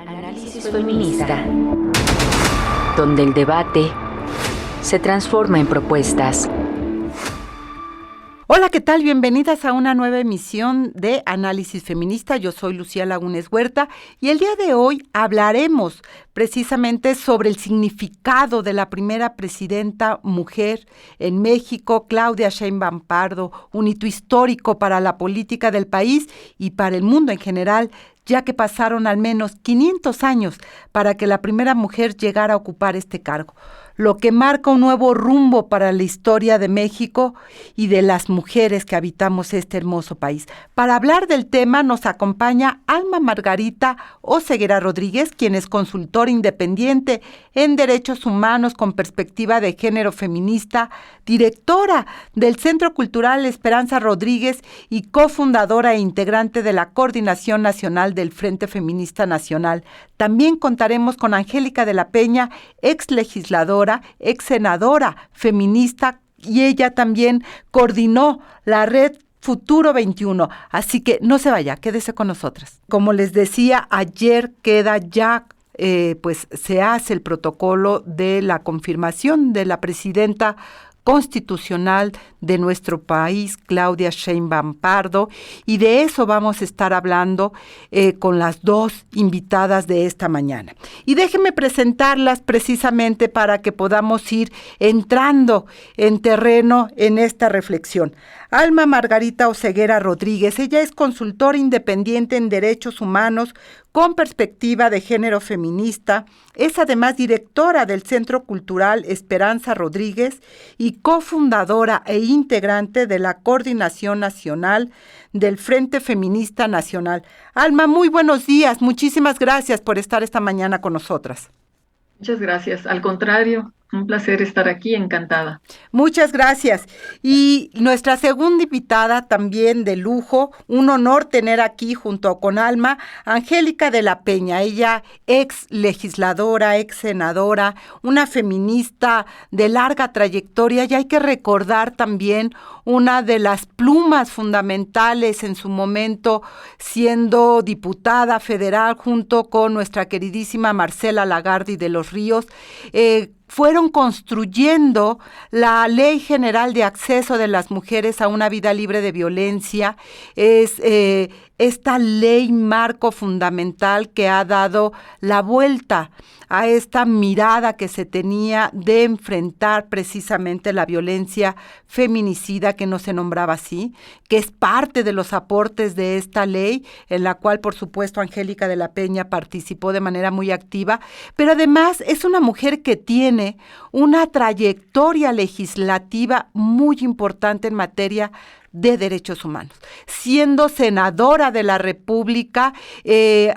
Análisis feminista, donde el debate se transforma en propuestas. Hola, ¿qué tal? Bienvenidas a una nueva emisión de Análisis Feminista. Yo soy Lucía Lagunes Huerta y el día de hoy hablaremos precisamente sobre el significado de la primera presidenta mujer en México, Claudia Sheinbaum Pardo, un hito histórico para la política del país y para el mundo en general, ya que pasaron al menos 500 años para que la primera mujer llegara a ocupar este cargo, lo que marca un nuevo rumbo para la historia de México y de las mujeres que habitamos este hermoso país. Para hablar del tema nos acompaña Alma Margarita Oseguera Rodríguez, quien es consultora independiente en derechos humanos con perspectiva de género feminista, directora del Centro Cultural Esperanza Rodríguez y cofundadora e integrante de la Coordinación Nacional del Frente Feminista Nacional. También contaremos con Angélica de la Peña, ex legisladora, ex senadora feminista, y ella también coordinó la red Futuro 21. Así que no se vaya, quédese con nosotras. Como les decía, ayer queda ya pues se hace el protocolo de la confirmación de la presidenta constitucional de nuestro país, Claudia Sheinbaum Pardo, y de eso vamos a estar hablando con las dos invitadas de esta mañana. Y déjenme presentarlas precisamente para que podamos ir entrando en terreno en esta reflexión. Alma Margarita Oseguera Rodríguez, ella es consultora independiente en derechos humanos con perspectiva de género feminista, es además directora del Centro Cultural Esperanza Rodríguez y cofundadora e integrante de la Coordinación Nacional del Frente Feminista Nacional. Alma, muy buenos días, muchísimas gracias por estar esta mañana con nosotras. Muchas gracias, al contrario, un placer estar aquí, encantada. Muchas gracias. Y nuestra segunda invitada también de lujo, un honor tener aquí junto con Alma, Angélica de la Peña, ella ex legisladora, ex senadora, una feminista de larga trayectoria, y hay que recordar también una de las plumas fundamentales en su momento siendo diputada federal junto con nuestra queridísima Marcela Lagarde de los Ríos, fueron construyendo la Ley General de Acceso de las Mujeres a una Vida Libre de Violencia. Es esta ley marco fundamental que ha dado la vuelta a esta mirada que se tenía de enfrentar precisamente la violencia feminicida, que no se nombraba así, que es parte de los aportes de esta ley, en la cual, por supuesto, Angélica de la Peña participó de manera muy activa, pero además es una mujer que tiene una trayectoria legislativa muy importante en materia de derechos humanos. Siendo senadora de la República,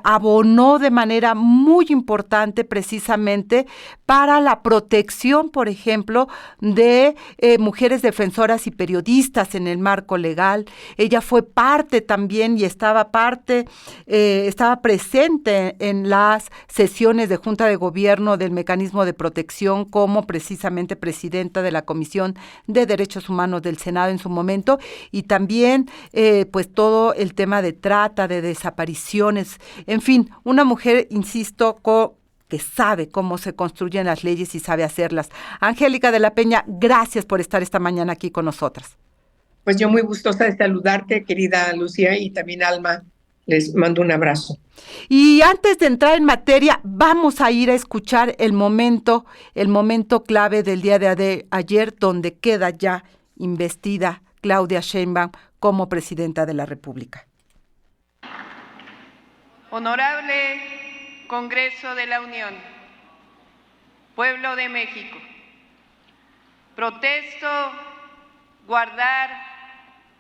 abonó de manera muy importante precisamente para la protección, por ejemplo, de mujeres defensoras y periodistas en el marco legal. Ella fue parte también y estaba presente en las sesiones de Junta de Gobierno del Mecanismo de Protección como precisamente presidenta de la Comisión de Derechos Humanos del Senado en su momento, y también pues todo el tema de trata, de desapariciones, en fin, una mujer, insisto, que sabe cómo se construyen las leyes y sabe hacerlas. Angélica de la Peña, gracias por estar esta mañana aquí con nosotras. Pues yo muy gustosa de saludarte, querida Lucía, y también Alma, les mando un abrazo. Y antes de entrar en materia, vamos a ir a escuchar el momento clave del día de ayer, donde queda ya investida Claudia Sheinbaum como presidenta de la República. Honorable Congreso de la Unión, Pueblo de México, protesto guardar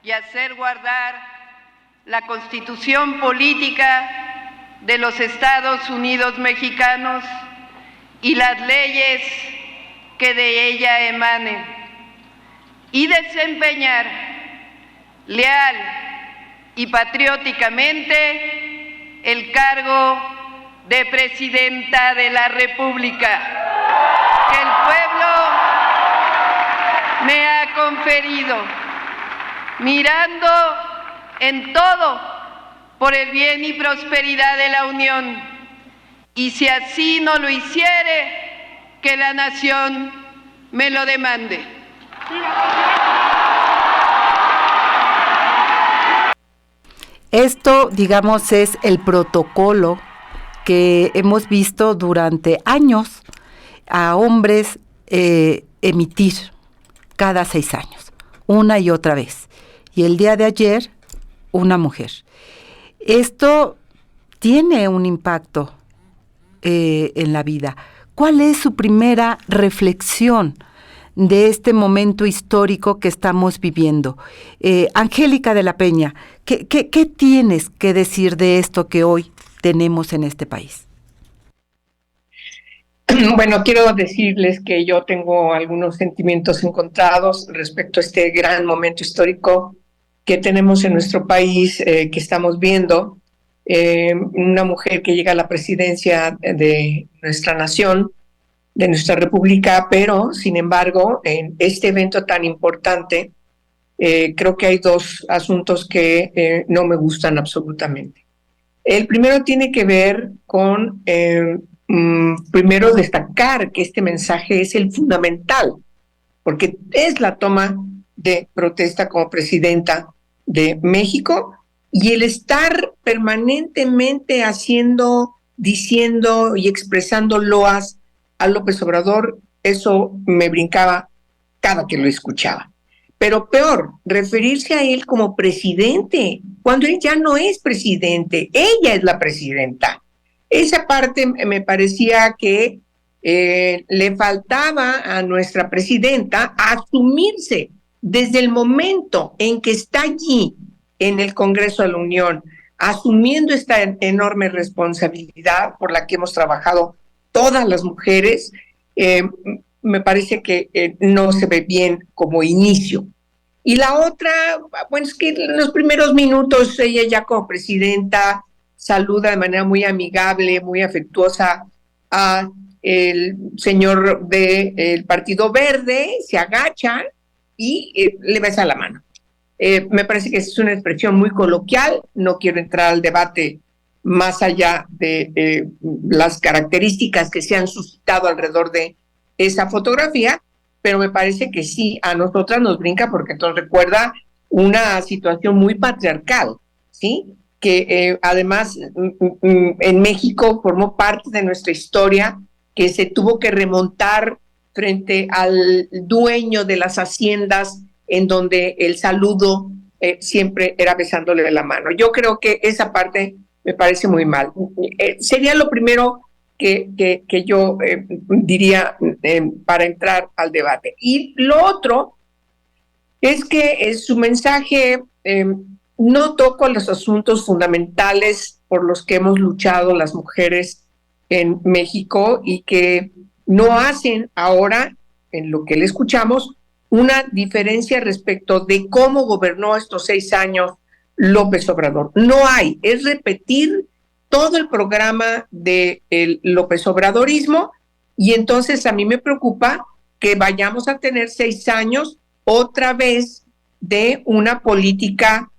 y hacer guardar la Constitución Política de los Estados Unidos Mexicanos y las leyes que de ella emanen, y desempeñar leal y patrióticamente el cargo de Presidenta de la República que el pueblo me ha conferido, mirando en todo por el bien y prosperidad de la Unión y si así no lo hiciere, que la nación me lo demande. Esto, digamos, es el protocolo que hemos visto durante años a hombres emitir cada 6 años, una y otra vez. Y el día de ayer, una mujer. Esto tiene un impacto en la vida. ¿Cuál es su primera reflexión de este momento histórico que estamos viviendo? Angélica de la Peña, ¿qué tienes que decir de esto que hoy tenemos en este país? Bueno, quiero decirles que yo tengo algunos sentimientos encontrados respecto a este gran momento histórico que tenemos en nuestro país, que estamos viendo. Una mujer que llega a la presidencia de nuestra nación, de nuestra república, pero sin embargo, en este evento tan importante, creo que hay 2 asuntos que no me gustan absolutamente. El primero tiene que ver con, primero, destacar que este mensaje es el fundamental, porque es la toma de protesta como presidenta de México, y el estar permanentemente diciendo y expresando loas a López Obrador, eso me brincaba cada que lo escuchaba. Pero peor, referirse a él como presidente, cuando él ya no es presidente, ella es la presidenta. Esa parte me parecía que le faltaba a nuestra presidenta asumirse desde el momento en que está allí en el Congreso de la Unión, asumiendo esta enorme responsabilidad por la que hemos trabajado todas las mujeres. Me parece que no se ve bien como inicio. Y la otra, bueno, es que en los primeros minutos ella ya como presidenta saluda de manera muy amigable, muy afectuosa a el señor del Partido Verde, se agacha y le besa la mano. Me parece que es una expresión muy coloquial, no quiero entrar al debate más allá de las características que se han suscitado alrededor de esa fotografía, pero me parece que sí, a nosotras nos brinca porque nos recuerda una situación muy patriarcal, ¿sí? Que además en México formó parte de nuestra historia, que se tuvo que remontar frente al dueño de las haciendas, en donde el saludo siempre era besándole la mano. Yo creo que esa parte me parece muy mal. Sería lo primero que yo diría para entrar al debate. Y lo otro es que su mensaje no toca los asuntos fundamentales por los que hemos luchado las mujeres en México y que no hacen ahora, en lo que le escuchamos, una diferencia respecto de cómo gobernó estos 6 años López Obrador. No hay, es repetir todo el programa del López Obradorismo, y entonces a mí me preocupa que vayamos a tener 6 años otra vez de una política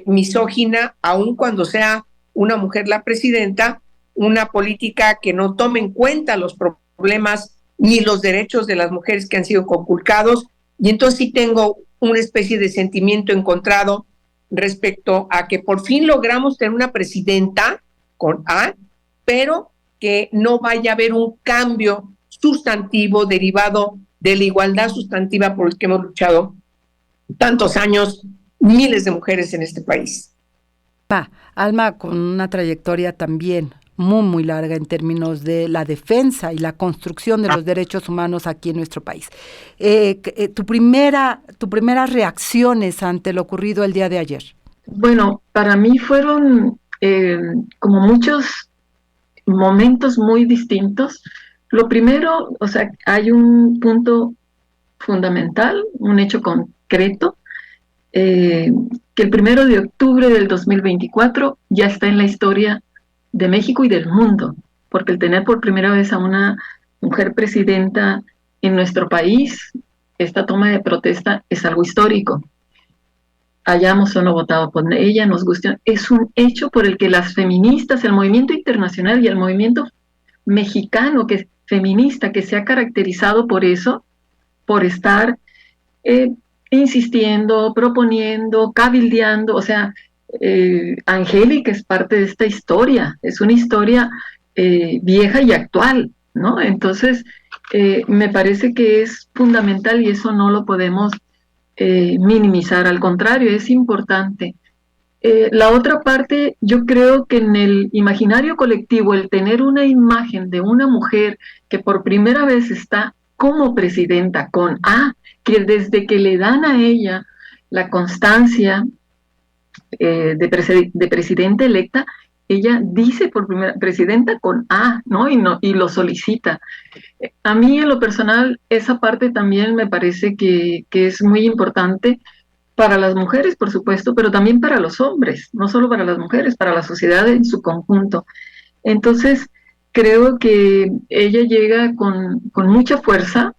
misógina, aun cuando sea una mujer la presidenta, una política que no tome en cuenta los problemas ni los derechos de las mujeres que han sido conculcados. Y entonces sí tengo una especie de sentimiento encontrado respecto a que por fin logramos tener una presidenta con A, pero que no vaya a haber un cambio sustantivo derivado de la igualdad sustantiva por el que hemos luchado tantos años, miles de mujeres en este país. Alma, con una trayectoria también muy, muy larga en términos de la defensa y la construcción de los derechos humanos aquí en nuestro país. Tu primeras reacciones ante lo ocurrido el día de ayer. Bueno, para mí fueron como muchos momentos muy distintos. Lo primero, o sea, hay un punto fundamental, un hecho concreto, que el 1 de octubre del 2024 ya está en la historia de México y del mundo, porque el tener por primera vez a una mujer presidenta en nuestro país, esta toma de protesta es algo histórico. Hayamos o no votado por ella, nos guste, es un hecho por el que las feministas, el movimiento internacional y el movimiento mexicano feminista que se ha caracterizado por eso, por estar insistiendo, proponiendo, cabildeando. O sea, Angélica es parte de esta historia, es una historia vieja y actual, ¿no? Entonces, me parece que es fundamental y eso no lo podemos minimizar, al contrario, es importante. La otra parte, yo creo que en el imaginario colectivo, el tener una imagen de una mujer que por primera vez está como presidenta, con A, que desde que le dan a ella la constancia de presidenta electa, ella dice por primera presidenta con A, ¿no? Y lo solicita. A mí en lo personal esa parte también me parece que es muy importante para las mujeres, por supuesto, pero también para los hombres, no solo para las mujeres, para la sociedad en su conjunto. Entonces, creo que ella llega con mucha fuerza,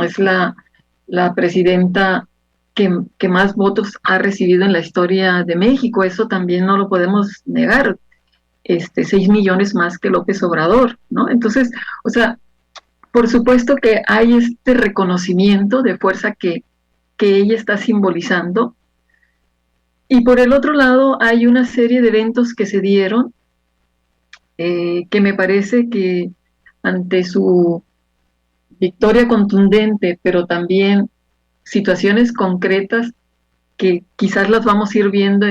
es la presidenta que más votos ha recibido en la historia de México, eso también no lo podemos negar, 6 millones más que López Obrador, ¿no? Entonces, o sea, por supuesto que hay este reconocimiento de fuerza que ella está simbolizando. Y por el otro lado hay una serie de eventos que se dieron que me parece que ante su victoria contundente, pero también situaciones concretas que quizás las vamos a ir viendo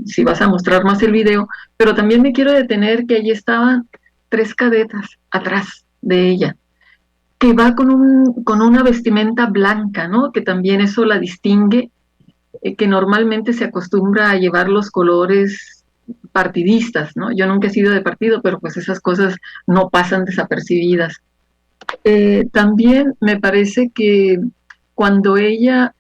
si vas a mostrar más el video, pero también me quiero detener que allí estaban 3 cadetas atrás de ella, que va con una vestimenta blanca, ¿no? Que también eso la distingue, que normalmente se acostumbra a llevar los colores partidistas, ¿no? Yo nunca he sido de partido, pero pues esas cosas no pasan desapercibidas. También me parece que cuando ella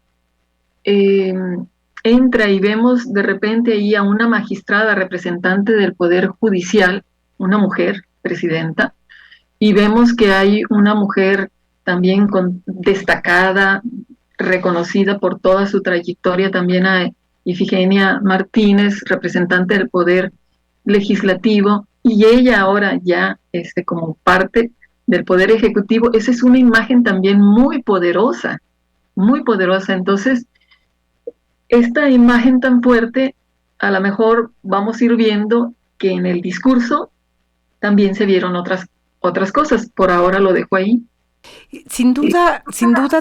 entra y vemos de repente ahí a una magistrada representante del Poder Judicial, una mujer presidenta, y vemos que hay una mujer también destacada, reconocida por toda su trayectoria, también a Ifigenia Martínez, representante del Poder Legislativo, y ella ahora ya como parte del Poder Ejecutivo. Esa es una imagen también muy poderosa, muy poderosa. Entonces, esta imagen tan fuerte, a lo mejor vamos a ir viendo que en el discurso también se vieron otras cosas. Por ahora lo dejo ahí. Sin duda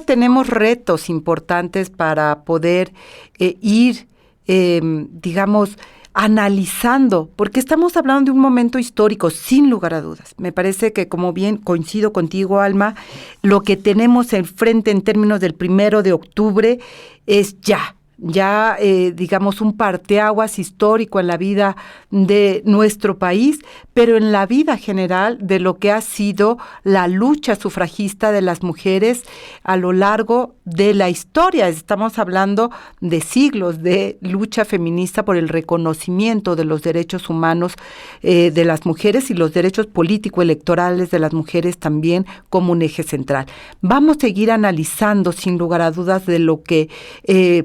tenemos retos importantes para poder ir, digamos, analizando, porque estamos hablando de un momento histórico, sin lugar a dudas. Me parece que, como bien coincido contigo, Alma, lo que tenemos enfrente en términos del 1 de octubre es ya, digamos, un parteaguas histórico en la vida de nuestro país, pero en la vida general de lo que ha sido la lucha sufragista de las mujeres a lo largo de la historia. Estamos hablando de siglos de lucha feminista por el reconocimiento de los derechos humanos de las mujeres y los derechos político-electorales de las mujeres también como un eje central. Vamos a seguir analizando, sin lugar a dudas, de lo que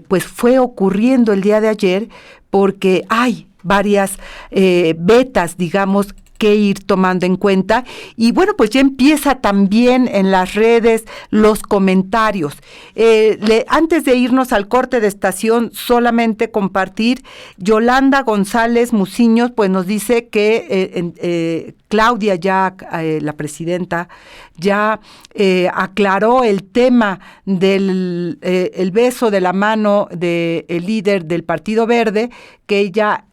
pues fue ocurriendo el día de ayer, porque hay varias vetas, digamos, que ir tomando en cuenta. Y bueno, pues ya empieza también en las redes los comentarios. Antes de irnos al corte de estación, solamente compartir, Yolanda González Muciños, pues nos dice que Claudia ya, la presidenta, ya aclaró el tema del el beso de la mano del líder del Partido Verde, que ella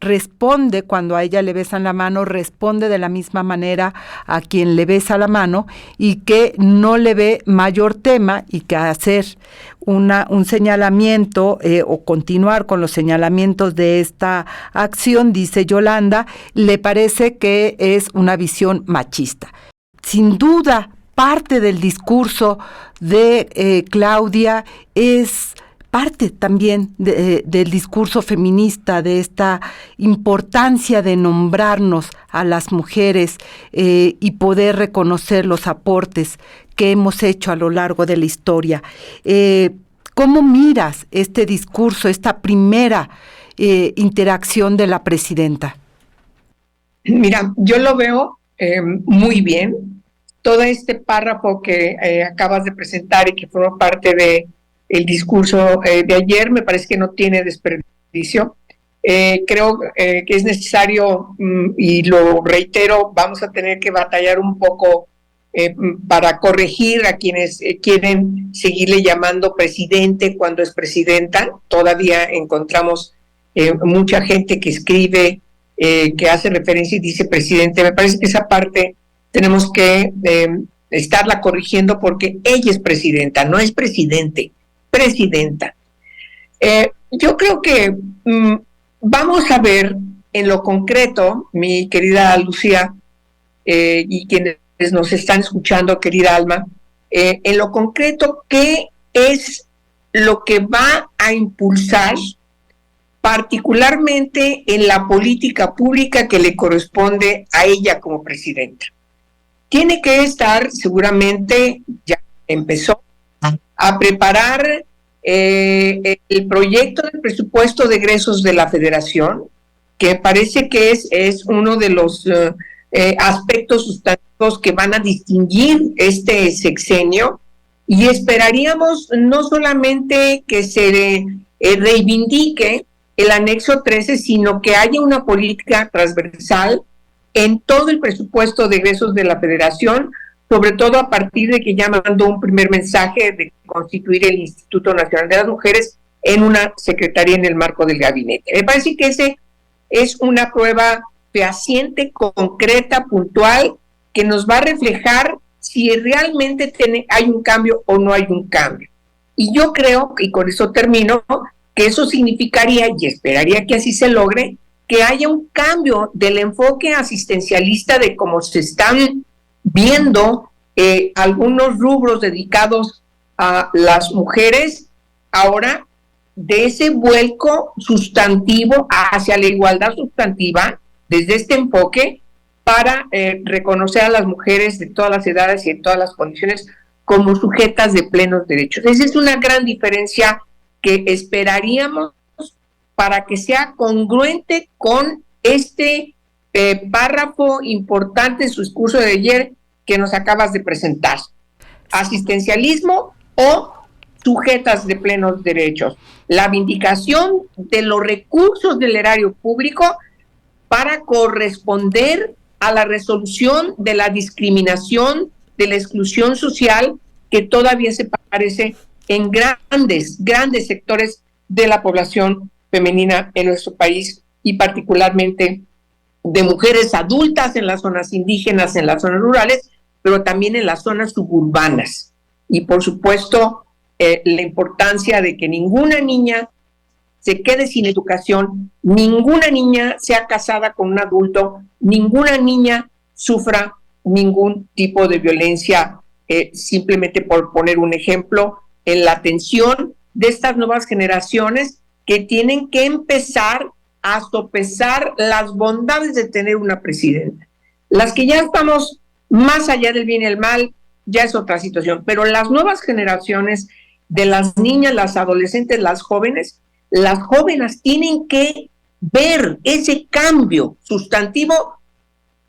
responde, cuando a ella le besan la mano, responde de la misma manera a quien le besa la mano, y que no le ve mayor tema, y que hacer un señalamiento o continuar con los señalamientos de esta acción, dice Yolanda, le parece que es una visión machista. Sin duda, parte del discurso de Claudia es parte también del discurso feminista, de esta importancia de nombrarnos a las mujeres y poder reconocer los aportes que hemos hecho a lo largo de la historia. ¿Cómo miras este discurso, esta primera interacción de la presidenta? Mira, yo lo veo muy bien. Todo este párrafo que acabas de presentar y que forma parte de el discurso de ayer, me parece que no tiene desperdicio. Creo que es necesario, y lo reitero, vamos a tener que batallar un poco para corregir a quienes quieren seguirle llamando presidente cuando es presidenta. Todavía encontramos mucha gente que escribe, que hace referencia y dice presidente. Me parece que esa parte tenemos que estarla corrigiendo porque ella es presidenta, no es presidente, presidenta. Yo creo que vamos a ver en lo concreto, mi querida Lucía, y quienes nos están escuchando, querida Alma, en lo concreto, ¿qué es lo que va a impulsar particularmente en la política pública que le corresponde a ella como presidenta? Tiene que estar, seguramente, ya empezó, a preparar el proyecto del presupuesto de egresos de la Federación, que parece que es uno de los aspectos sustantivos que van a distinguir este sexenio, y esperaríamos no solamente que se reivindique el anexo 13, sino que haya una política transversal en todo el presupuesto de egresos de la Federación, sobre todo a partir de que ya mandó un primer mensaje de constituir el Instituto Nacional de las Mujeres en una secretaría en el marco del gabinete. Me parece que ese es una prueba fehaciente, concreta, puntual, que nos va a reflejar si realmente hay un cambio o no hay un cambio. Y yo creo, y con eso termino, que eso significaría, y esperaría que así se logre, que haya un cambio del enfoque asistencialista de cómo se están viendo algunos rubros dedicados a las mujeres, ahora de ese vuelco sustantivo hacia la igualdad sustantiva, desde este enfoque, para reconocer a las mujeres de todas las edades y de todas las condiciones como sujetas de plenos derechos. Esa es una gran diferencia que esperaríamos para que sea congruente con este párrafo importante en su discurso de ayer que nos acabas de presentar. Asistencialismo o sujetas de plenos derechos. La vindicación de los recursos del erario público para corresponder a la resolución de la discriminación, de la exclusión social que todavía se parece en grandes sectores de la población femenina en nuestro país, y particularmente de mujeres adultas en las zonas indígenas, en las zonas rurales, pero también en las zonas suburbanas. Y por supuesto, la importancia de que ninguna niña se quede sin educación, ninguna niña sea casada con un adulto, ninguna niña sufra ningún tipo de violencia, simplemente por poner un ejemplo, en la atención de estas nuevas generaciones que tienen que empezar a sopesar las bondades de tener una presidenta. Las que ya estamos más allá del bien y el mal, ya es otra situación, pero las nuevas generaciones de las niñas, las adolescentes, las jóvenes tienen que ver ese cambio sustantivo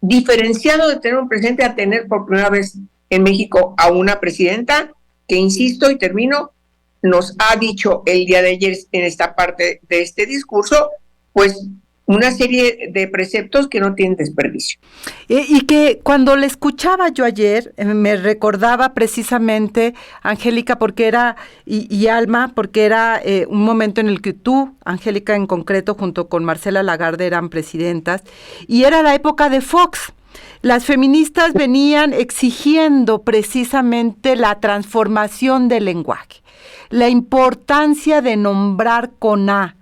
diferenciado de tener un presidente a tener por primera vez en México a una presidenta que, insisto y termino, nos ha dicho el día de ayer en esta parte de este discurso, pues una serie de preceptos que no tienen desperdicio. Y que cuando le escuchaba yo ayer, me recordaba precisamente, Angélica, porque era, y Alma, porque era un momento en el que tú, Angélica en concreto, junto con Marcela Lagarde, eran presidentas, y era la época de Fox. Las feministas venían exigiendo precisamente la transformación del lenguaje, la importancia de nombrar con A,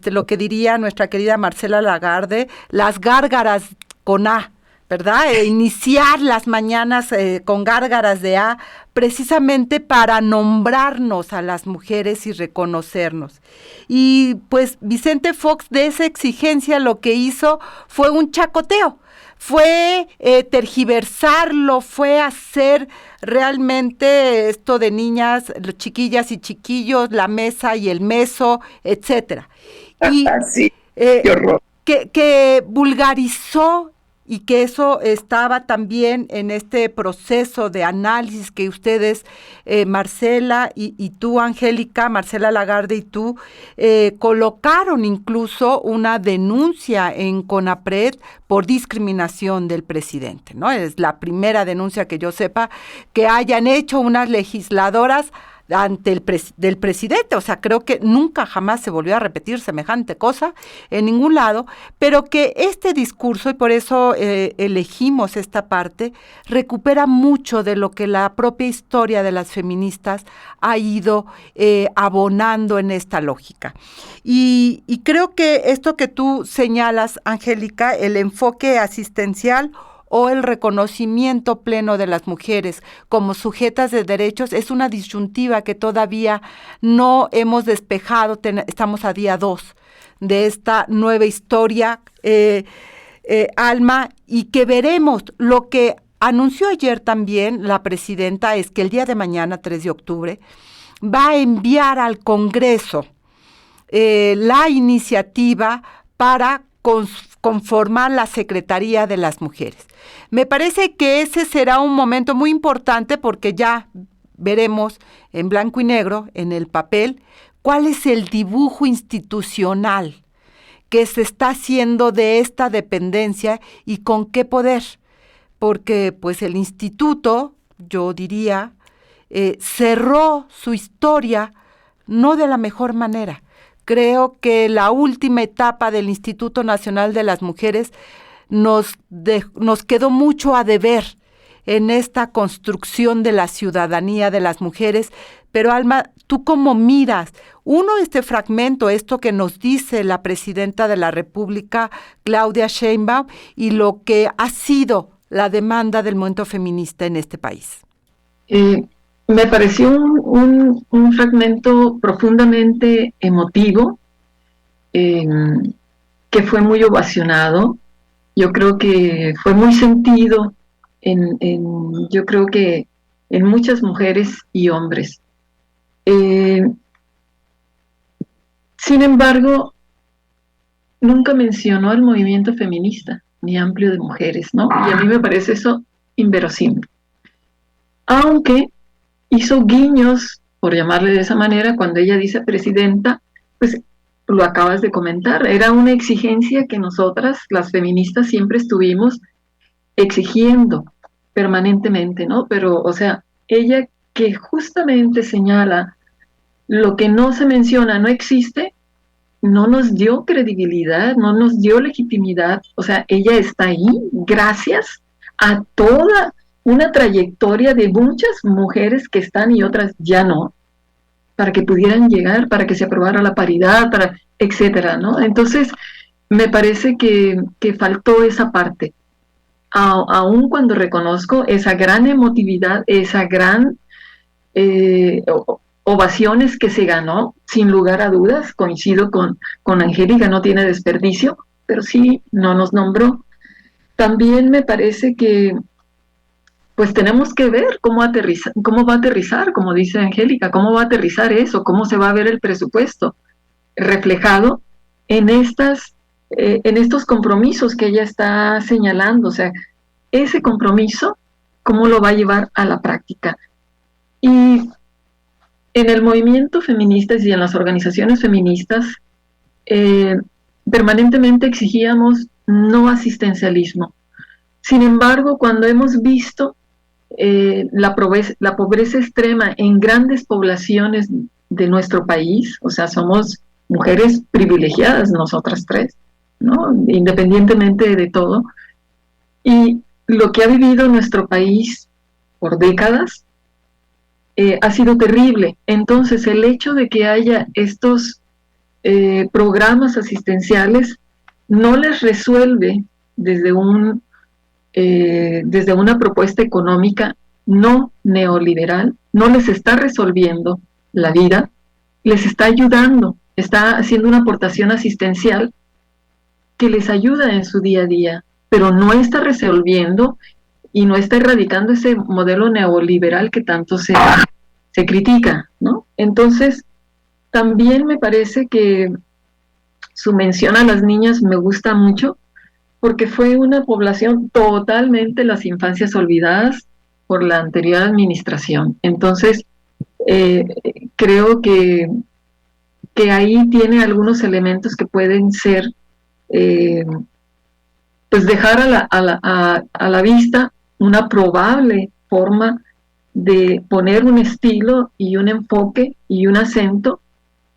lo que diría nuestra querida Marcela Lagarde, las gárgaras con A, ¿verdad? Iniciar las mañanas con gárgaras de A, precisamente para nombrarnos a las mujeres y reconocernos. Y pues Vicente Fox, de esa exigencia, lo que hizo fue un chacoteo, fue tergiversarlo, fue hacer realmente esto de niñas, chiquillas y chiquillos, la mesa y el meso, etcétera. Y sí, qué horror. Que vulgarizó y que eso estaba también en este proceso de análisis que ustedes, Marcela y tú, Angélica, Marcela Lagarde y tú, colocaron incluso una denuncia en CONAPRED por discriminación del presidente, ¿no? Es la primera denuncia que yo sepa que hayan hecho unas legisladoras ante del presidente. O sea, creo que nunca jamás se volvió a repetir semejante cosa en ningún lado, pero que este discurso, y por eso elegimos esta parte, recupera mucho de lo que la propia historia de las feministas ha ido abonando en esta lógica. Y creo que esto que tú señalas, Angélica, el enfoque asistencial o el reconocimiento pleno de las mujeres como sujetas de derechos es una disyuntiva que todavía no hemos despejado. Estamos a día 2 de esta nueva historia, Alma, y que veremos. Lo que anunció ayer también la presidenta es que el día de mañana, 3 de octubre, va a enviar al Congreso la iniciativa para conformar la Secretaría de las Mujeres. Me parece que ese será un momento muy importante porque ya veremos en blanco y negro, en el papel, cuál es el dibujo institucional que se está haciendo de esta dependencia y con qué poder. Porque pues el instituto, yo diría, cerró su historia no de la mejor manera. Creo que la última etapa del Instituto Nacional de las Mujeres nos quedó mucho a deber en esta construcción de la ciudadanía de las mujeres. Pero Alma, ¿tú cómo miras? Este fragmento, esto que nos dice la presidenta de la República, Claudia Sheinbaum, y lo que ha sido la demanda del movimiento feminista en este país. Me pareció un fragmento profundamente emotivo, que fue muy ovacionado. Yo creo que fue muy sentido yo creo que en muchas mujeres y hombres. Sin embargo, nunca mencionó al movimiento feminista, ni amplio de mujeres, ¿no? Y a mí me parece eso inverosímil. Aunque hizo guiños, por llamarle de esa manera, cuando ella dice presidenta, pues lo acabas de comentar, era una exigencia que nosotras, las feministas, siempre estuvimos exigiendo permanentemente, ¿no? Pero, o sea, ella que justamente señala lo que no se menciona, no existe, no nos dio credibilidad, no nos dio legitimidad. O sea, ella está ahí gracias a toda una trayectoria de muchas mujeres que están y otras ya no, para que pudieran llegar, para que se aprobara la paridad, etcétera, ¿no? Entonces, me parece que faltó esa parte. Aun cuando reconozco esa gran emotividad, esa gran ovaciones que se ganó, sin lugar a dudas, coincido con Angélica, no tiene desperdicio, pero sí no nos nombró. También me parece que pues tenemos que ver cómo va a aterrizar, como dice Angélica, cómo va a aterrizar eso, cómo se va a ver el presupuesto reflejado en estos compromisos que ella está señalando. O sea, ese compromiso, cómo lo va a llevar a la práctica. Y en el movimiento feminista y en las organizaciones feministas, permanentemente exigíamos no asistencialismo. Sin embargo, cuando hemos visto la pobreza extrema en grandes poblaciones de nuestro país, o sea, somos mujeres privilegiadas nosotras tres, ¿no? Independientemente de todo, y lo que ha vivido nuestro país por décadas ha sido terrible. Entonces, el hecho de que haya estos programas asistenciales no les resuelve desde una propuesta económica no neoliberal, no les está resolviendo la vida, les está ayudando, está haciendo una aportación asistencial que les ayuda en su día a día, pero no está resolviendo y no está erradicando ese modelo neoliberal que tanto se critica, ¿no? Entonces, también me parece que su mención a las niñas me gusta mucho, porque fue una población totalmente las infancias olvidadas por la anterior administración. Entonces, creo que ahí tiene algunos elementos que pueden ser, pues dejar a la vista una probable forma de poner un estilo y un enfoque y un acento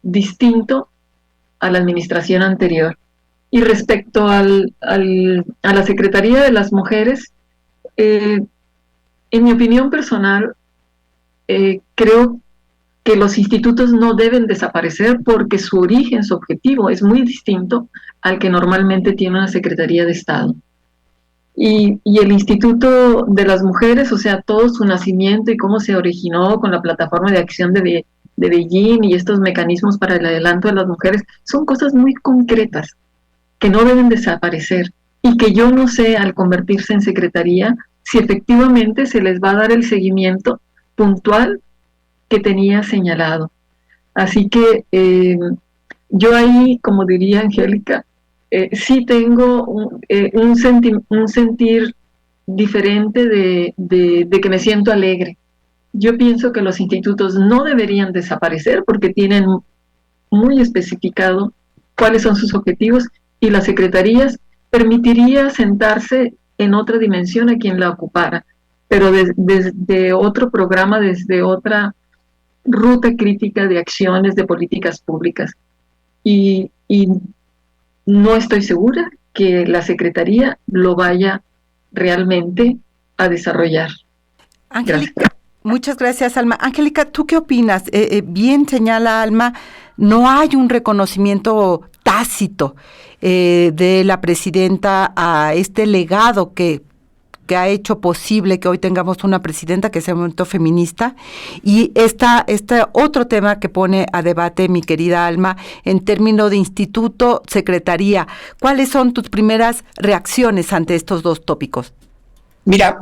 distinto a la administración anterior. Y respecto a la Secretaría de las Mujeres, en mi opinión personal, creo que los institutos no deben desaparecer porque su origen, su objetivo es muy distinto al que normalmente tiene una Secretaría de Estado. Y el Instituto de las Mujeres, o sea, todo su nacimiento y cómo se originó con la plataforma de acción de Beijing y estos mecanismos para el adelanto de las mujeres, son cosas muy concretas que no deben desaparecer y que yo no sé, al convertirse en secretaría, si efectivamente se les va a dar el seguimiento puntual que tenía señalado. Así que yo ahí, como diría Angélica, sí tengo un sentir diferente de que me siento alegre. Yo pienso que los institutos no deberían desaparecer porque tienen muy especificado cuáles son sus objetivos y las secretarías permitiría sentarse en otra dimensión a quien la ocupara, pero desde otro programa, desde otra ruta crítica de acciones, de políticas públicas. Y no estoy segura que la Secretaría lo vaya realmente a desarrollar. Angélica, muchas gracias, Alma. Angélica, ¿tú qué opinas? Bien señala Alma, no hay un reconocimiento tácito de la presidenta a este legado que ha hecho posible que hoy tengamos una presidenta que sea un movimiento feminista, y este otro tema que pone a debate mi querida Alma en términos de instituto, secretaría. ¿Cuáles son tus primeras reacciones ante estos dos tópicos? Mira,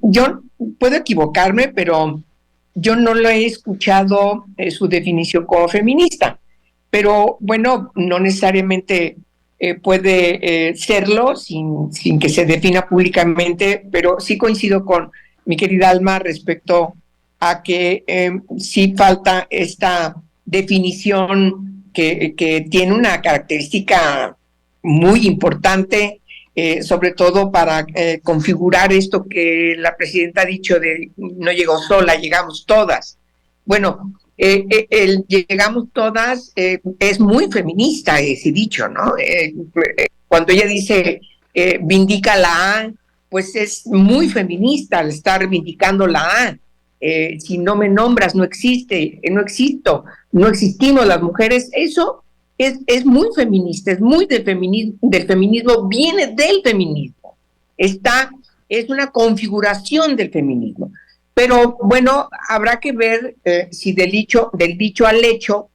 yo puedo equivocarme, pero yo no lo he escuchado su definición como feminista, pero bueno, no necesariamente puede serlo sin que se defina públicamente, pero sí coincido con mi querida Alma respecto a que sí falta esta definición que tiene una característica muy importante, sobre todo para configurar esto que la presidenta ha dicho de no llegó sola, llegamos todas. Bueno, el llegamos todas es muy feminista ese dicho, ¿no? Cuando ella dice vindica la A, pues es muy feminista al estar vindicando la A. Si no me nombras, no existe, no existo, no existimos las mujeres. Eso es muy feminista, es muy del feminismo, viene del feminismo. Es una configuración del feminismo. Pero bueno, habrá que ver si del dicho al hecho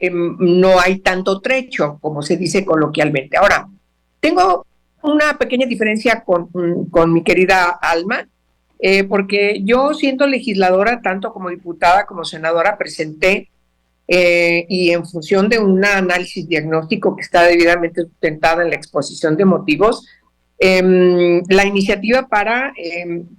no hay tanto trecho, como se dice coloquialmente. Ahora, tengo una pequeña diferencia con mi querida Alma, porque yo, siendo legisladora, tanto como diputada como senadora, presenté, y en función de un análisis diagnóstico que está debidamente sustentada en la exposición de motivos, la iniciativa para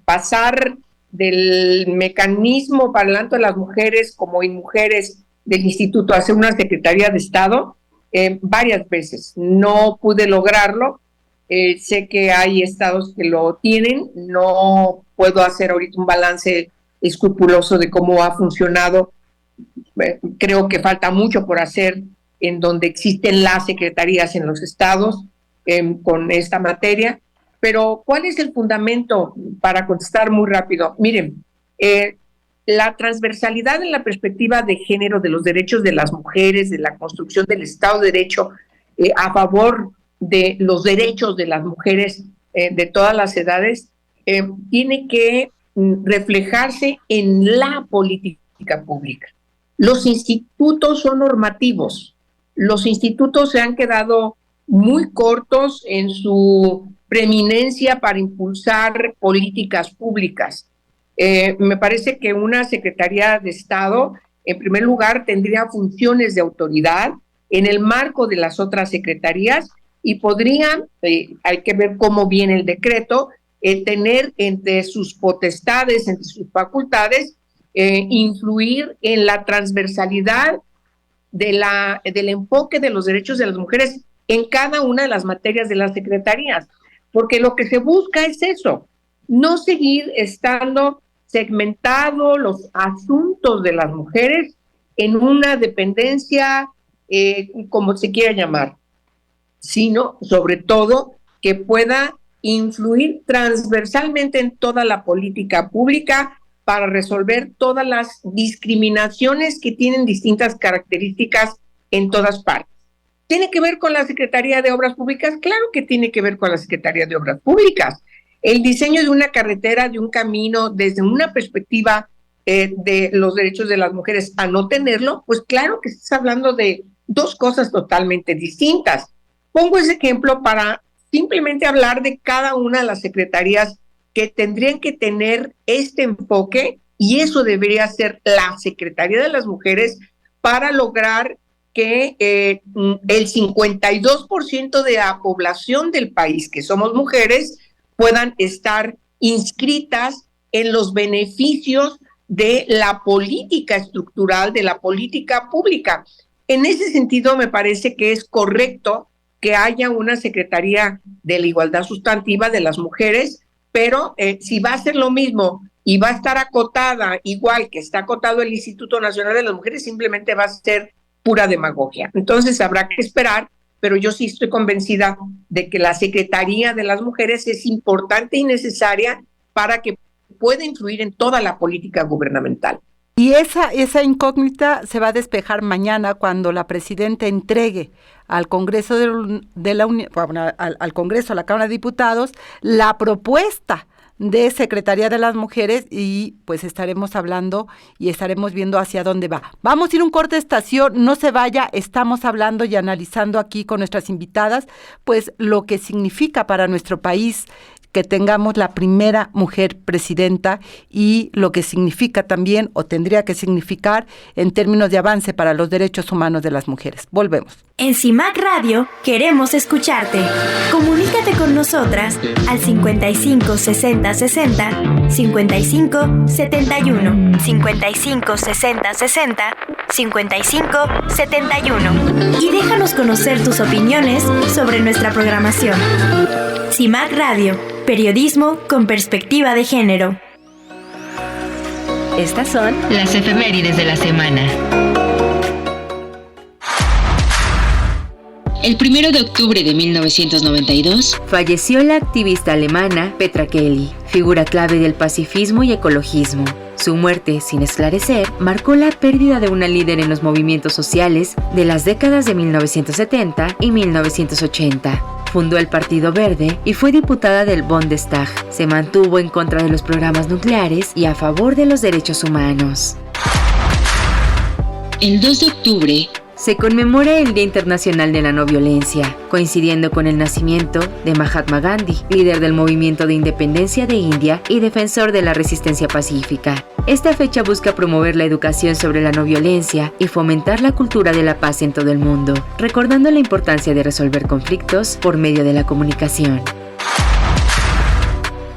pasar del mecanismo para el adelanto de las mujeres como INMujeres del instituto a hacer una Secretaría de Estado varias veces. No pude lograrlo. Sé que hay estados que lo tienen. No puedo hacer ahorita un balance escrupuloso de cómo ha funcionado. Creo que falta mucho por hacer en donde existen las secretarías en los estados con esta materia. Pero, ¿cuál es el fundamento? Para contestar muy rápido, miren, la transversalidad en la perspectiva de género de los derechos de las mujeres, de la construcción del Estado de Derecho a favor de los derechos de las mujeres de todas las edades, tiene que reflejarse en la política pública. Los institutos son normativos. Los institutos se han quedado muy cortos en su preeminencia para impulsar políticas públicas. Me parece que una Secretaría de Estado, en primer lugar, tendría funciones de autoridad en el marco de las otras secretarías y podrían, hay que ver cómo viene el decreto, tener entre sus potestades, entre sus facultades, influir en la transversalidad del enfoque de los derechos de las mujeres en cada una de las materias de las secretarías, porque lo que se busca es eso, no seguir estando segmentados los asuntos de las mujeres en una dependencia, como se quiera llamar, sino sobre todo que pueda influir transversalmente en toda la política pública para resolver todas las discriminaciones que tienen distintas características en todas partes. ¿Tiene que ver con la Secretaría de Obras Públicas? Claro que tiene que ver con la Secretaría de Obras Públicas. El diseño de una carretera, de un camino, desde una perspectiva de los derechos de las mujeres a no tenerlo, pues claro que estás hablando de dos cosas totalmente distintas. Pongo ese ejemplo para simplemente hablar de cada una de las secretarías que tendrían que tener este enfoque, y eso debería ser la Secretaría de las Mujeres para lograr que el 52% de la población del país, que somos mujeres, puedan estar inscritas en los beneficios de la política estructural, de la política pública. En ese sentido, me parece que es correcto que haya una Secretaría de la Igualdad Sustantiva de las Mujeres, pero si va a ser lo mismo y va a estar acotada igual que está acotado el Instituto Nacional de las Mujeres, simplemente va a ser pura demagogia. Entonces habrá que esperar, pero yo sí estoy convencida de que la Secretaría de las Mujeres es importante y necesaria para que pueda influir en toda la política gubernamental. Y esa incógnita se va a despejar mañana cuando la presidenta entregue al Congreso al Congreso, a la Cámara de Diputados, la propuesta de Secretaría de las Mujeres, y pues estaremos hablando y estaremos viendo hacia dónde va. Vamos a ir a un corte de estación, no se vaya, estamos hablando y analizando aquí con nuestras invitadas, pues lo que significa para nuestro país que tengamos la primera mujer presidenta y lo que significa también, o tendría que significar, en términos de avance para los derechos humanos de las mujeres. Volvemos. En CIMAC Radio queremos escucharte. Comunícate con nosotras al 55 60 60 55 71, 55 60 60 55 71 y déjanos conocer tus opiniones sobre nuestra programación. CIMAC Radio, periodismo con perspectiva de género. Estas son las efemérides de la semana. El 1 de octubre de 1992 falleció la activista alemana Petra Kelly, figura clave del pacifismo y ecologismo. Su muerte, sin esclarecer, marcó la pérdida de una líder en los movimientos sociales de las décadas de 1970 y 1980. Fundó el Partido Verde y fue diputada del Bundestag. Se mantuvo en contra de los programas nucleares y a favor de los derechos humanos. El 2 de octubre se conmemora el Día Internacional de la No Violencia, coincidiendo con el nacimiento de Mahatma Gandhi, líder del movimiento de independencia de India y defensor de la resistencia pacífica. Esta fecha busca promover la educación sobre la no violencia y fomentar la cultura de la paz en todo el mundo, recordando la importancia de resolver conflictos por medio de la comunicación.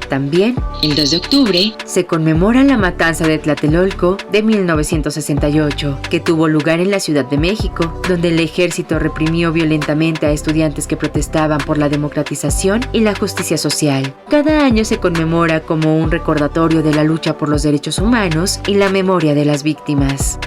También, el 2 de octubre, se conmemora la matanza de Tlatelolco de 1968, que tuvo lugar en la Ciudad de México, donde el ejército reprimió violentamente a estudiantes que protestaban por la democratización y la justicia social. Cada año se conmemora como un recordatorio de la lucha por los derechos humanos y la memoria de las víctimas.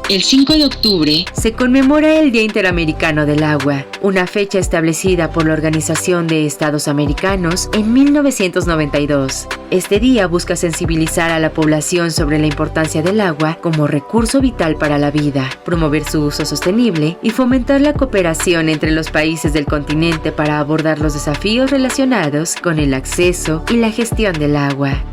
El 5 de octubre se conmemora el Día Interamericano del Agua, una fecha establecida por la Organización de Estados Americanos en 1992. Este día busca sensibilizar a la población sobre la importancia del agua como recurso vital para la vida, promover su uso sostenible y fomentar la cooperación entre los países del continente para abordar los desafíos relacionados con el acceso y la gestión del agua.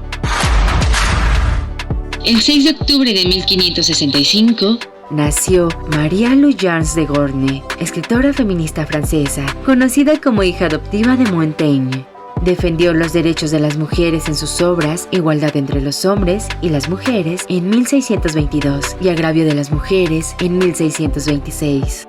El 6 de octubre de 1565 nació Marie-Louise Jeanne de Gorne, escritora feminista francesa, conocida como hija adoptiva de Montaigne. Defendió los derechos de las mujeres en sus obras Igualdad entre los hombres y las mujeres en 1622 y Agravio de las mujeres en 1626.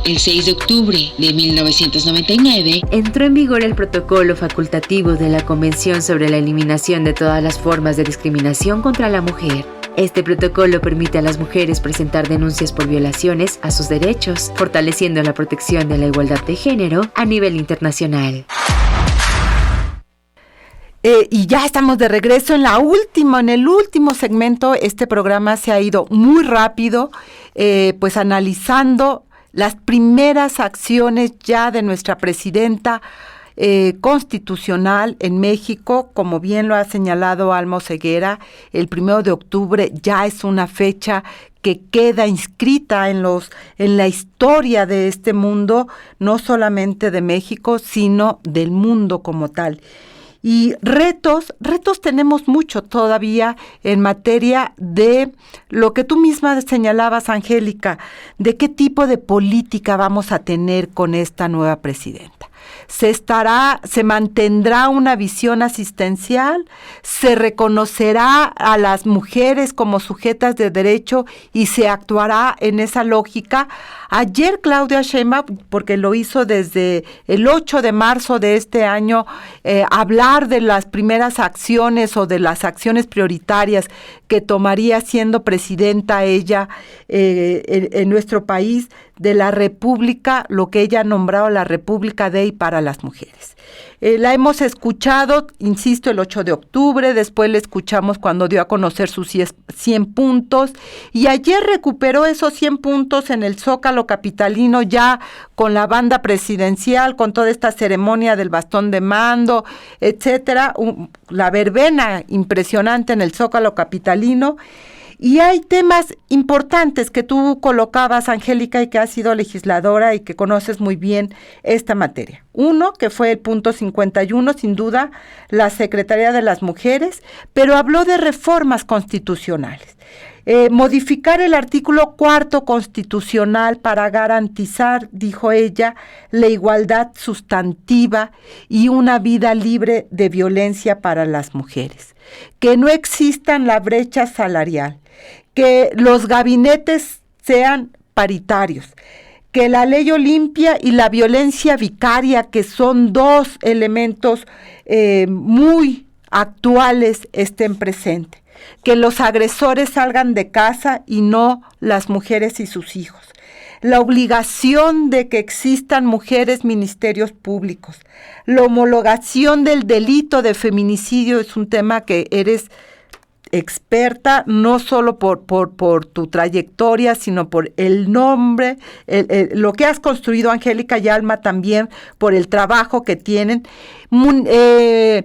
El 6 de octubre de 1999 entró en vigor el protocolo facultativo de la Convención sobre la Eliminación de todas las formas de discriminación contra la mujer. Este protocolo permite a las mujeres presentar denuncias por violaciones a sus derechos, fortaleciendo la protección de la igualdad de género a nivel internacional. Y ya estamos de regreso en el último segmento. Este programa se ha ido muy rápido, pues analizando las primeras acciones ya de nuestra presidenta constitucional en México. Como bien lo ha señalado Alma Oseguera, el 1 de octubre ya es una fecha que queda inscrita en la historia de este mundo, no solamente de México, sino del mundo como tal. Y retos tenemos mucho todavía en materia de lo que tú misma señalabas, Angélica, de qué tipo de política vamos a tener con esta nueva presidenta. Se mantendrá una visión asistencial, se reconocerá a las mujeres como sujetas de derecho y se actuará en esa lógica. Ayer Claudia Sheinbaum, porque lo hizo desde el 8 de marzo de este año, hablar de las primeras acciones o de las acciones prioritarias que tomaría siendo presidenta ella en nuestro país, de la República, lo que ella ha nombrado la República de y para las mujeres. La hemos escuchado, insisto, el 8 de octubre, después la escuchamos cuando dio a conocer sus 100 puntos, y ayer recuperó esos 100 puntos en el Zócalo capitalino, ya con la banda presidencial, con toda esta ceremonia del bastón de mando, etcétera, la verbena impresionante en el Zócalo capitalino. Y hay temas importantes que tú colocabas, Angélica, y que has sido legisladora y que conoces muy bien esta materia. Uno, que fue el punto 51, sin duda, la Secretaría de las Mujeres, pero habló de reformas constitucionales. Modificar el artículo 4 constitucional para garantizar, dijo ella, la igualdad sustantiva y una vida libre de violencia para las mujeres. Que no existan la brecha salarial, que los gabinetes sean paritarios, que la ley Olimpia y la violencia vicaria, que son dos elementos muy actuales, estén presentes, que los agresores salgan de casa y no las mujeres y sus hijos, la obligación de que existan mujeres ministerios públicos, la homologación del delito de feminicidio. Es un tema que eres experta, no solo por tu trayectoria, sino por el nombre, lo que has construido, Angélica, y Alma también, por el trabajo que tienen. MPs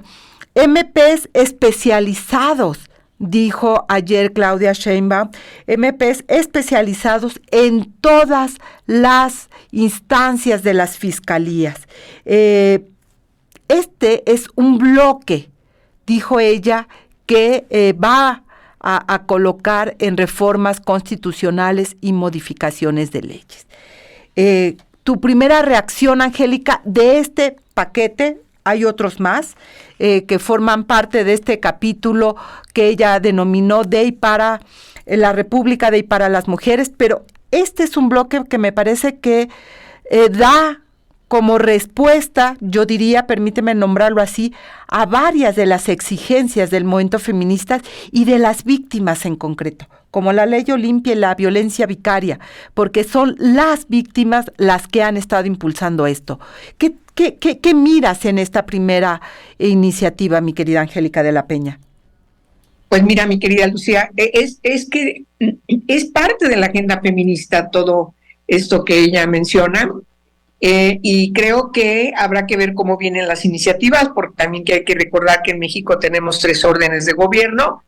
especializados, dijo ayer Claudia Sheinbaum, MPs especializados en todas las instancias de las fiscalías. Este es un bloque, dijo ella, que va a colocar en reformas constitucionales y modificaciones de leyes. Tu primera reacción, Angélica, de este paquete, hay otros más que forman parte de este capítulo que ella denominó de y para la República, de y para las mujeres, pero este es un bloque que me parece que da como respuesta, yo diría, permíteme nombrarlo así, a varias de las exigencias del movimiento feminista y de las víctimas en concreto, como la ley Olimpia y la violencia vicaria, porque son las víctimas las que han estado impulsando esto. ¿Qué miras en esta primera iniciativa, mi querida Angélica de la Peña? Pues mira, mi querida Lucía, es que es parte de la agenda feminista todo esto que ella menciona. Y creo que habrá que ver cómo vienen las iniciativas, porque también que hay que recordar que en México tenemos 3 órdenes de gobierno,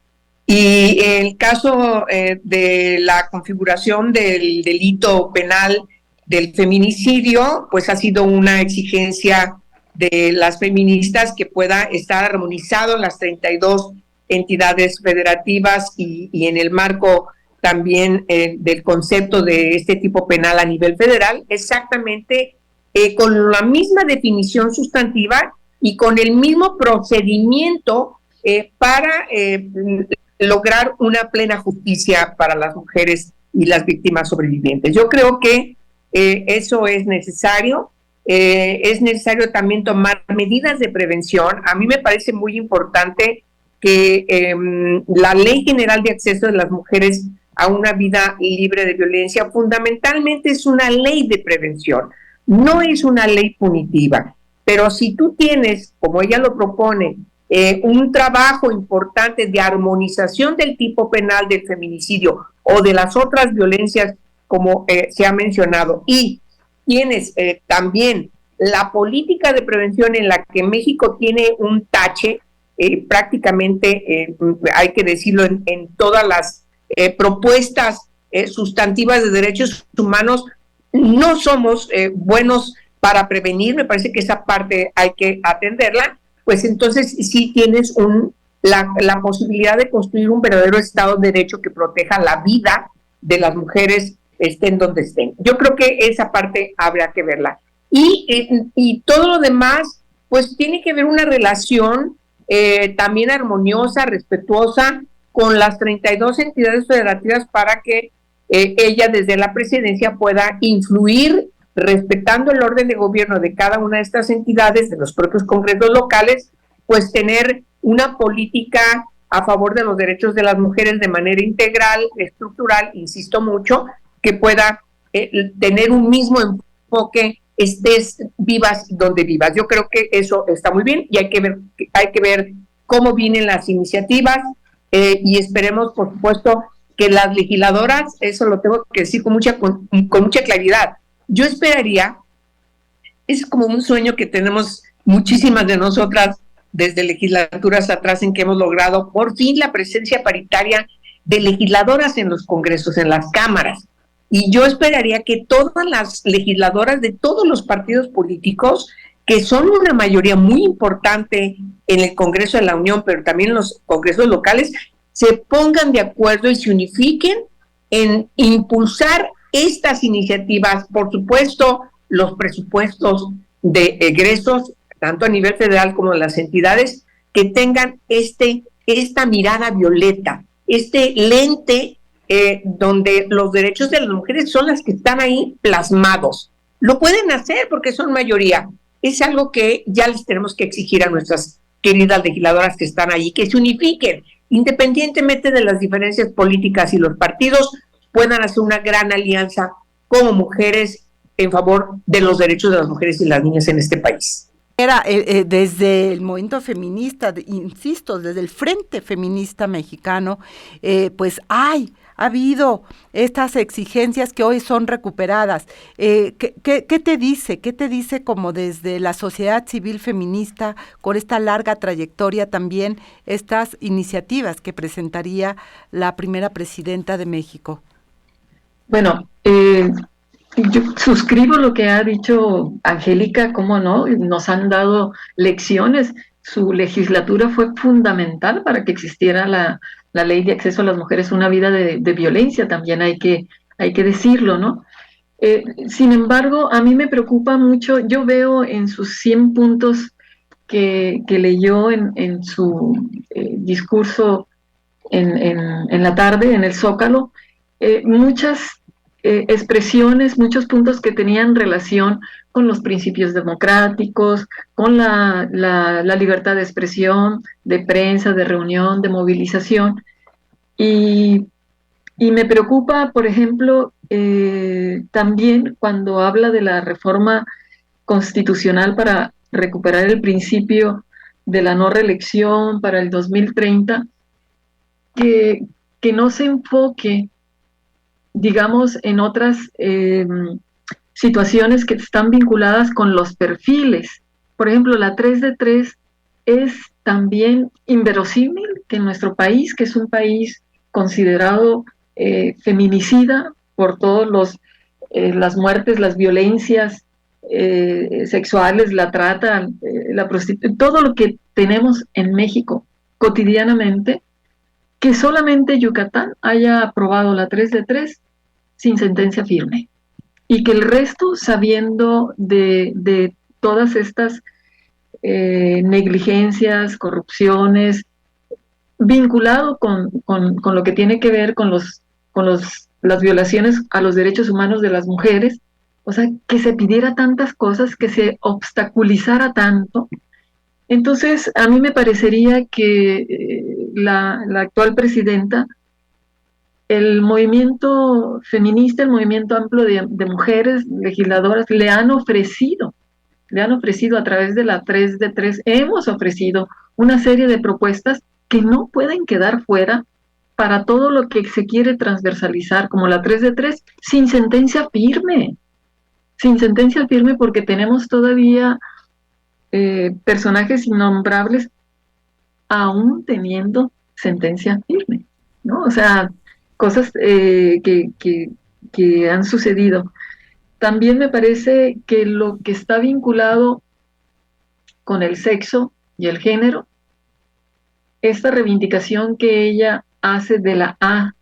y el caso de la configuración del delito penal del feminicidio, pues ha sido una exigencia de las feministas que pueda estar armonizado en las 32 entidades federativas y en el marco también del concepto de este tipo penal a nivel federal, exactamente con la misma definición sustantiva y con el mismo procedimiento para lograr una plena justicia para las mujeres y las víctimas sobrevivientes. Yo creo que eso es necesario. Es necesario también tomar medidas de prevención. A mí me parece muy importante que la Ley General de Acceso de las Mujeres a una vida libre de violencia fundamentalmente es una ley de prevención, no es una ley punitiva. Pero si tú tienes, como ella lo propone, un trabajo importante de armonización del tipo penal del feminicidio o de las otras violencias, como se ha mencionado, y tienes también la política de prevención en la que México tiene un tache, prácticamente, hay que decirlo, en todas las propuestas sustantivas de derechos humanos, no somos buenos para prevenir. Me parece que esa parte hay que atenderla. Pues entonces sí tienes la posibilidad de construir un verdadero Estado de Derecho que proteja la vida de las mujeres, estén donde estén. Yo creo que esa parte habría que verla. Y todo lo demás, pues tiene que haber una relación también armoniosa, respetuosa con las 32 entidades federativas para que ella desde la presidencia pueda influir respetando el orden de gobierno de cada una de estas entidades, de los propios congresos locales, pues tener una política a favor de los derechos de las mujeres de manera integral, estructural, insisto mucho, que pueda tener un mismo enfoque, estés vivas donde vivas. Yo creo que eso está muy bien y hay que ver cómo vienen las iniciativas y esperemos, por supuesto, que las legisladoras, eso lo tengo que decir con mucha claridad. Yo esperaría, es como un sueño que tenemos muchísimas de nosotras desde legislaturas atrás en que hemos logrado por fin la presencia paritaria de legisladoras en los congresos, en las cámaras. Y yo esperaría que todas las legisladoras de todos los partidos políticos, que son una mayoría muy importante en el Congreso de la Unión, pero también en los congresos locales, se pongan de acuerdo y se unifiquen en impulsar estas iniciativas. Por supuesto, los presupuestos de egresos, tanto a nivel federal como de las entidades, que tengan esta mirada violeta, este lente donde los derechos de las mujeres son las que están ahí plasmados. Lo pueden hacer porque son mayoría. Es algo que ya les tenemos que exigir a nuestras queridas legisladoras que están ahí, que se unifiquen, independientemente de las diferencias políticas, y los partidos puedan hacer una gran alianza como mujeres en favor de los derechos de las mujeres y las niñas en este país. Desde el movimiento feminista, insisto, desde el Frente Feminista Mexicano, pues ha habido estas exigencias que hoy son recuperadas. ¿Qué te dice? ¿Qué te dice como desde la sociedad civil feminista, con esta larga trayectoria también, estas iniciativas que presentaría la primera presidenta de México? Bueno, yo suscribo lo que ha dicho Angélica, cómo no, nos han dado lecciones. Su legislatura fue fundamental para que existiera la ley de acceso a las mujeres a una vida de violencia, también hay que decirlo, ¿no? Sin embargo, a mí me preocupa mucho, yo veo en sus 100 puntos que leyó en su discurso en la tarde, en el Zócalo, muchas expresiones, muchos puntos que tenían relación con los principios democráticos, con la libertad de expresión, de prensa, de reunión, de movilización. Y me preocupa, por ejemplo, también cuando habla de la reforma constitucional para recuperar el principio de la no reelección para el 2030, que no se enfoque, digamos, en otras situaciones que están vinculadas con los perfiles. Por ejemplo, la 3 de 3 es también inverosímil que en nuestro país, que es un país considerado feminicida por todos las muertes, las violencias sexuales, la trata, la prostitución, todo lo que tenemos en México cotidianamente, que solamente Yucatán haya aprobado la 3 de 3 sin sentencia firme, y que el resto, sabiendo de todas estas negligencias, corrupciones, vinculado con lo que tiene que ver con las violaciones a los derechos humanos de las mujeres, O sea, que se pidiera tantas cosas, que se obstaculizara tanto. Entonces, a mí me parecería que la actual presidenta, el movimiento feminista, el movimiento amplio de mujeres legisladoras, le han ofrecido a través de la 3 de 3, hemos ofrecido una serie de propuestas que no pueden quedar fuera para todo lo que se quiere transversalizar, como la 3 de 3, sin sentencia firme porque tenemos todavía personajes innombrables aún teniendo sentencia firme, ¿no? O sea, cosas que han sucedido. También me parece que lo que está vinculado con el sexo y el género, esta reivindicación que ella hace de la A,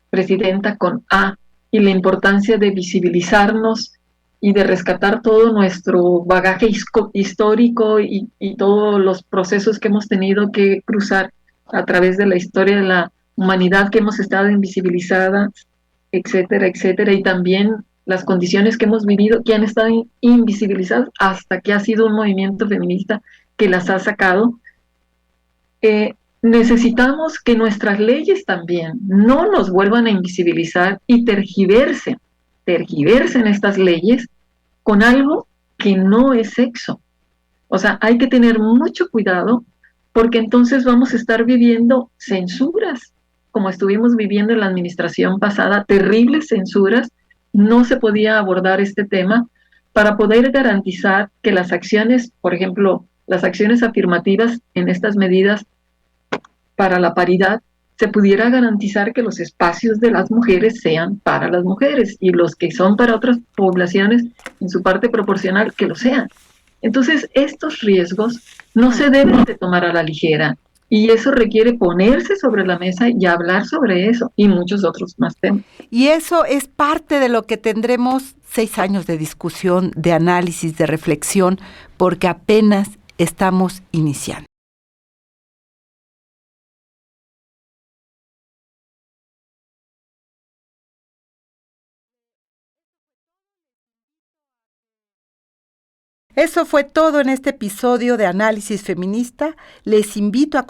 presidenta con A, y la importancia de visibilizarnos y de rescatar todo nuestro bagaje histórico y todos los procesos que hemos tenido que cruzar a través de la historia de la humanidad, que hemos estado invisibilizadas, etcétera, etcétera, y también las condiciones que hemos vivido, que han estado invisibilizadas hasta que ha sido un movimiento feminista que las ha sacado. Necesitamos que nuestras leyes también no nos vuelvan a invisibilizar y tergiversen estas leyes con algo que no es sexo. O sea, hay que tener mucho cuidado porque entonces vamos a estar viviendo censuras, como estuvimos viviendo en la administración pasada, terribles censuras. No se podía abordar este tema para poder garantizar que las acciones, por ejemplo, las acciones afirmativas en estas medidas para la paridad, se pudiera garantizar que los espacios de las mujeres sean para las mujeres y los que son para otras poblaciones, en su parte proporcional, que lo sean. Entonces, estos riesgos no se deben de tomar a la ligera y eso requiere ponerse sobre la mesa y hablar sobre eso y muchos otros más temas. Y eso es parte de lo que tendremos 6 años de discusión, de análisis, de reflexión, porque apenas estamos iniciando. Eso fue todo en este episodio de Análisis Feminista. Les invito a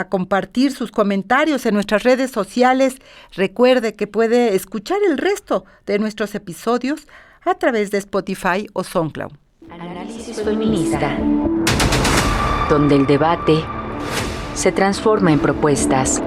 compartir sus comentarios en nuestras redes sociales. Recuerde que puede escuchar el resto de nuestros episodios a través de Spotify o SoundCloud. Análisis Feminista, donde el debate se transforma en propuestas.